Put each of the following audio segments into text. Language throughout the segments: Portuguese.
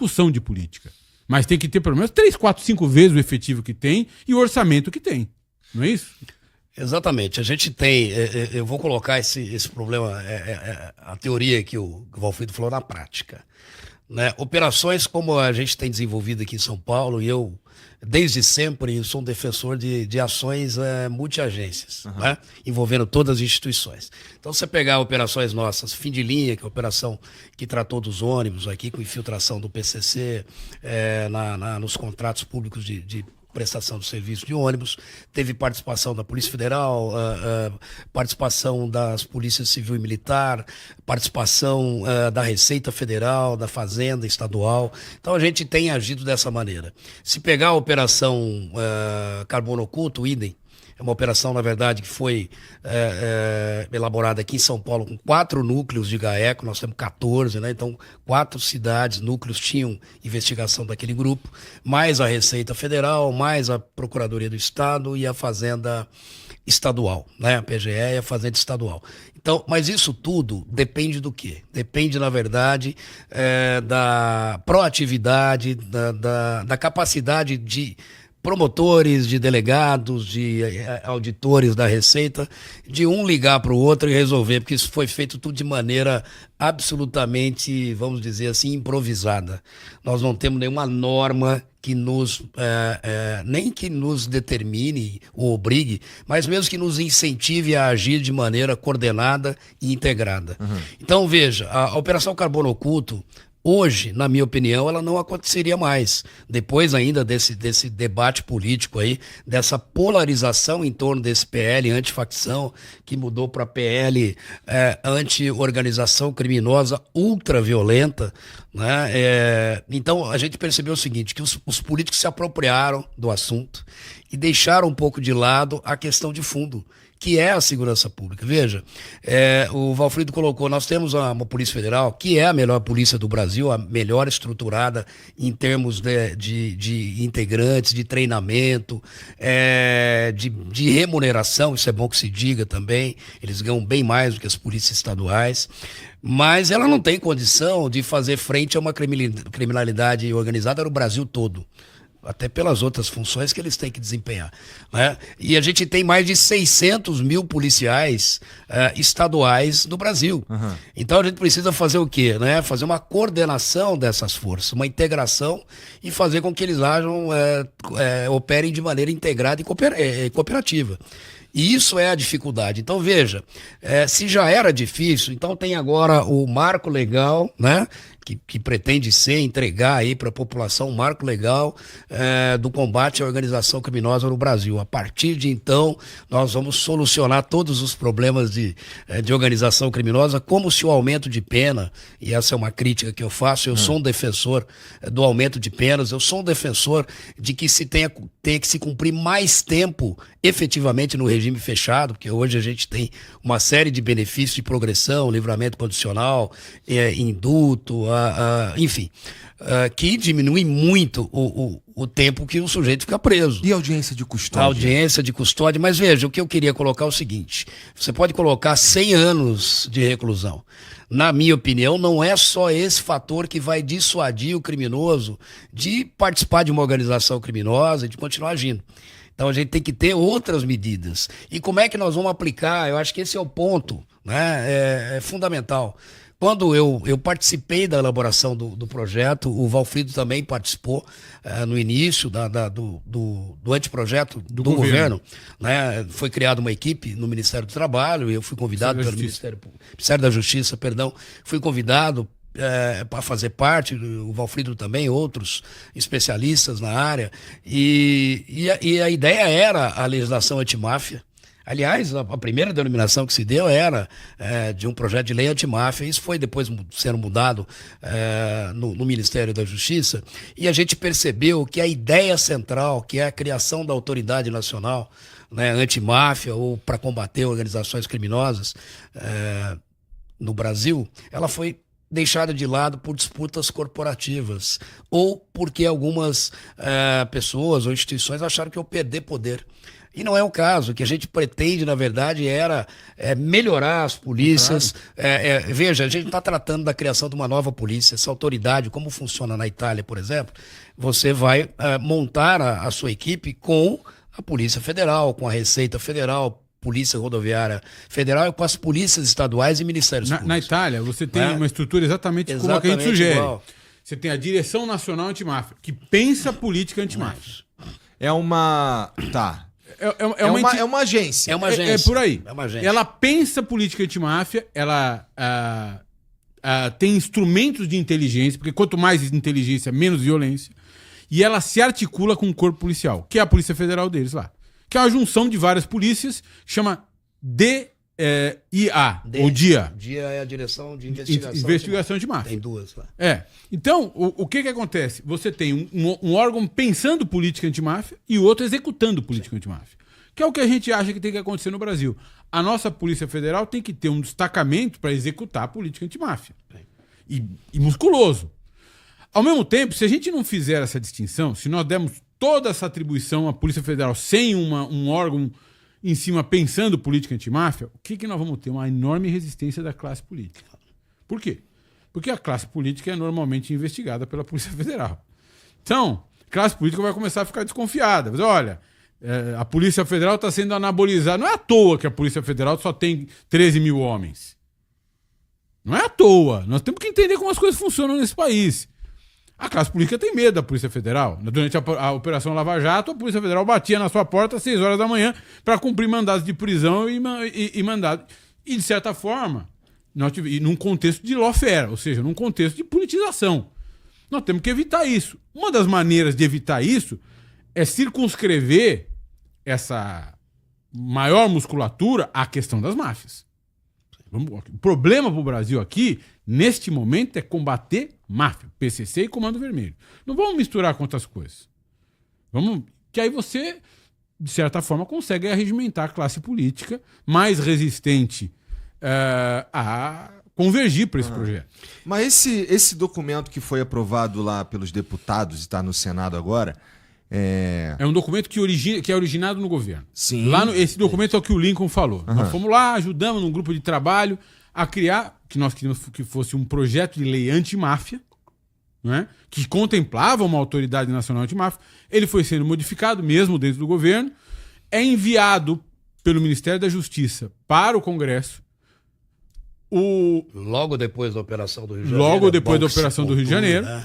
discussão de política. Mas tem que ter pelo menos 3, 4, 5 vezes o efetivo que tem e o orçamento que tem. Não é isso? Exatamente. A gente tem, eu vou colocar esse problema, a teoria que o Valfrido falou na prática. Né? Operações como a gente tem desenvolvido aqui em São Paulo, e eu, desde sempre, sou um defensor de ações multiagências, né? Envolvendo todas as instituições. Então, você pegar operações nossas, fim de linha, que é a operação que tratou dos ônibus aqui, com infiltração do PCC nos contratos públicos de prestação do serviço de ônibus, teve participação da Polícia Federal, participação das Polícias Civil e Militar, participação da Receita Federal, da Fazenda Estadual. Então a gente tem agido dessa maneira. Se pegar a operação Carbono Oculto, idem, é uma operação, na verdade, que foi elaborada aqui em São Paulo com 4 núcleos de GAECO, nós temos 14, né? Então 4 cidades, núcleos tinham investigação daquele grupo, mais a Receita Federal, mais a Procuradoria do Estado e a Fazenda Estadual, né? A PGE e a Fazenda Estadual. Então, mas isso tudo depende do quê? Depende, na verdade, da proatividade, da capacidade de promotores, de delegados, de auditores da Receita, de um ligar para o outro e resolver, porque isso foi feito tudo de maneira absolutamente, vamos dizer assim, improvisada. Nós não temos nenhuma norma que nem que nos determine ou obrigue, mas mesmo que nos incentive a agir de maneira coordenada e integrada. Então, veja, a Operação Carbono Oculto, hoje, na minha opinião, ela não aconteceria mais. Depois ainda desse debate político aí, dessa polarização em torno desse PL antifacção, que mudou para PL anti-organização criminosa ultraviolenta, né? Então, a gente percebeu o seguinte, que os políticos se apropriaram do assunto e deixaram um pouco de lado a questão de fundo, que é a segurança pública. Veja, o Valfrido colocou, nós temos uma Polícia Federal, que é a melhor polícia do Brasil, a melhor estruturada em termos de integrantes, de treinamento, de remuneração, isso é bom que se diga também, eles ganham bem mais do que as polícias estaduais, mas ela não tem condição de fazer frente a uma criminalidade organizada no Brasil todo, até pelas outras funções que eles têm que desempenhar, né? E a gente tem mais de 600 mil policiais estaduais no Brasil. Então a gente precisa fazer o quê? Né? Fazer uma coordenação dessas forças, uma integração e fazer com que eles operem de maneira integrada e cooperativa. E isso é a dificuldade. Então, veja, se já era difícil, então tem agora o marco legal, né? Que pretende entregar aí para a população um marco legal do combate à organização criminosa no Brasil. A partir de então, nós vamos solucionar todos os problemas de organização criminosa, como se o aumento de pena, e essa é uma crítica que eu faço, eu sou um defensor do aumento de penas, eu sou um defensor de que se tenha que se cumprir mais tempo efetivamente no regime fechado, porque hoje a gente tem uma série de benefícios de progressão, livramento condicional, indulto, enfim, que diminui muito o tempo que o sujeito fica preso. E a audiência de custódia? A audiência de custódia, mas veja, o que eu queria colocar é o seguinte, você pode colocar 100 anos de reclusão. Na minha opinião, não é só esse fator que vai dissuadir o criminoso de participar de uma organização criminosa e de continuar agindo. Então a gente tem que ter outras medidas. E como é que nós vamos aplicar? Eu acho que esse é o ponto, né? É fundamental. Quando eu participei da elaboração do projeto, o Valfrido também participou no início do anteprojeto do governo. Né? Foi criada uma equipe no Ministério do Trabalho, eu fui convidado pelo Ministério da Justiça, fui convidado para fazer parte, o Valfrido também, outros especialistas na área, e a ideia era a legislação antimáfia. Aliás, a primeira denominação que se deu era de um projeto de lei antimáfia. Isso foi depois sendo mudado no Ministério da Justiça. E a gente percebeu que a ideia central, que é a criação da Autoridade Nacional, né, antimáfia ou para combater organizações criminosas no Brasil, ela foi deixada de lado por disputas corporativas ou porque algumas pessoas ou instituições acharam que iam perder poder. E não é o caso. O que a gente pretende, na verdade, era melhorar as polícias. Veja, a gente está tratando da criação de uma nova polícia. Essa autoridade, como funciona na Itália, por exemplo, você vai montar a sua equipe com a Polícia Federal, com a Receita Federal, Polícia Rodoviária Federal e com as polícias estaduais e ministérios públicos. Na Itália, você tem uma estrutura exatamente como a que a gente sugere. Igual. Você tem a Direção Nacional Antimáfia, que pensa política antimáfia. É uma... Tá. É uma agência. É uma agência. É por aí. É uma agência. Ela pensa política antimáfia, ela tem instrumentos de inteligência, porque quanto mais inteligência, menos violência, e ela se articula com o corpo policial, que é a Polícia Federal deles lá. Que é uma junção de várias polícias, chama DIA, ou DIA. DIA é a Direção de Investigação. Investigação de Máfia. Tem duas lá. Então, o que acontece? Você tem um órgão pensando política antimáfia e o outro executando política antimáfia. Que é o que a gente acha que tem que acontecer no Brasil. A nossa Polícia Federal tem que ter um destacamento para executar a política antimáfia. E musculoso. Ao mesmo tempo, se a gente não fizer essa distinção, se nós dermos toda essa atribuição à Polícia Federal sem um órgão em cima pensando política antimáfia, o que nós vamos ter? Uma enorme resistência da classe política. Por quê? Porque a classe política é normalmente investigada pela Polícia Federal. Então, a classe política vai começar a ficar desconfiada. Mas, olha, a Polícia Federal está sendo anabolizada. Não é à toa que a Polícia Federal só tem 13 mil homens. Não é à toa. Nós temos que entender como as coisas funcionam nesse país. A classe política tem medo da Polícia Federal. Durante a Operação Lava Jato, a Polícia Federal batia na sua porta às 6 horas da manhã para cumprir mandados de prisão e mandados. E, de certa forma, num contexto de lawfare, ou seja, num contexto de politização. Nós temos que evitar isso. Uma das maneiras de evitar isso é circunscrever essa maior musculatura à questão das máfias. O problema para o Brasil aqui, neste momento, é combater máfia, PCC e Comando Vermelho. Não vamos misturar com outras coisas. Que aí você, de certa forma, consegue arregimentar a classe política mais resistente a convergir para esse projeto. Mas esse documento que foi aprovado lá pelos deputados e está no Senado agora... É um documento que é originado no governo. Sim. Esse documento é o que o Lincoln falou. Nós fomos lá, ajudamos num grupo de trabalho a criar, que nós queríamos que fosse um projeto de lei antimáfia, né, que contemplava uma autoridade nacional antimáfia. Ele foi sendo modificado, mesmo dentro do governo, é enviado pelo Ministério da Justiça para o Congresso. Logo depois da Operação do Rio de Janeiro. Logo depois da Operação do Rio de Janeiro. Né?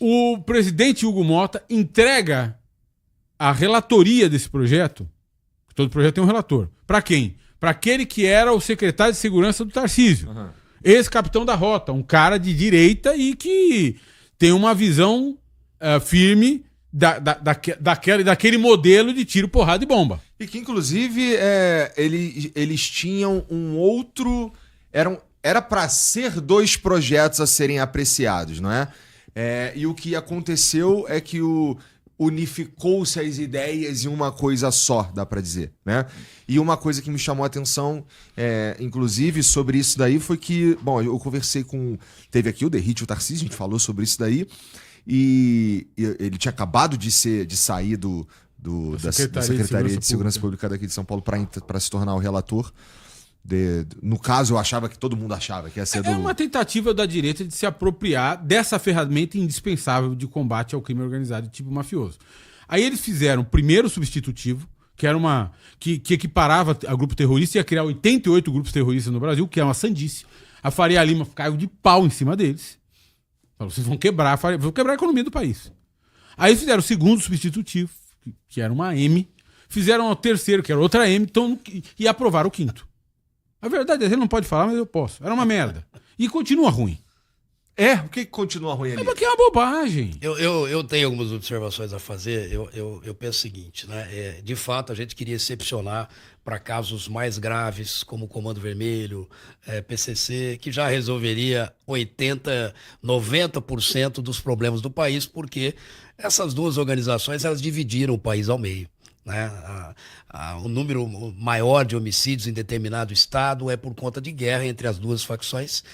O presidente Hugo Mota entrega a relatoria desse projeto. Todo projeto tem um relator. Para quem? Para aquele que era o secretário de segurança do Tarcísio. Ex-capitão da rota. Um cara de direita e que tem uma visão firme daquele modelo de tiro, porrada e bomba. E que, inclusive, eles tinham um outro... Era para ser 2 projetos a serem apreciados, não é? E o que aconteceu é que unificou-se as ideias em uma coisa só, dá pra dizer, né? E uma coisa que me chamou a atenção, inclusive, sobre isso daí foi que, bom, eu conversei com... Teve aqui o Derrite, o Tarcísio, a gente falou sobre isso daí, e ele tinha acabado de sair da Secretaria de Segurança Pública daqui de São Paulo para se tornar o relator. No caso, eu achava que todo mundo achava que ia ser uma tentativa da direita de se apropriar dessa ferramenta indispensável de combate ao crime organizado de tipo mafioso. Aí eles fizeram o primeiro substitutivo, que era que equiparava a grupo terrorista, ia criar 88 grupos terroristas no Brasil, que é uma sandice. A Faria Lima caiu de pau em cima deles. Falou, vocês vão quebrar a economia do país. Aí fizeram o segundo substitutivo, que era uma M. Fizeram o terceiro, que era outra M, e aprovaram o quinto. A verdade é que ele não pode falar, mas eu posso. Era uma merda. E continua ruim. O que continua ruim ali? Porque é uma bobagem. Eu tenho algumas observações a fazer. Eu penso o seguinte, né? De fato, a gente queria excepcionar para casos mais graves, como o Comando Vermelho, PCC, que já resolveria 80%, 90% dos problemas do país, porque essas duas organizações elas dividiram o país ao meio. né? O número maior de homicídios em determinado estado é por conta de guerra entre as duas facções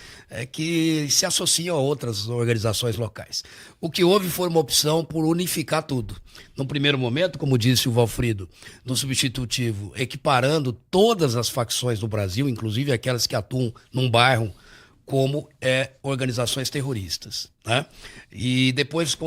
que se associam a outras organizações locais. O que houve foi uma opção por unificar tudo. No primeiro momento, como disse o Valfrido, no substitutivo, equiparando todas as facções do Brasil, inclusive aquelas que atuam num bairro, como organizações terroristas, né? E depois, quando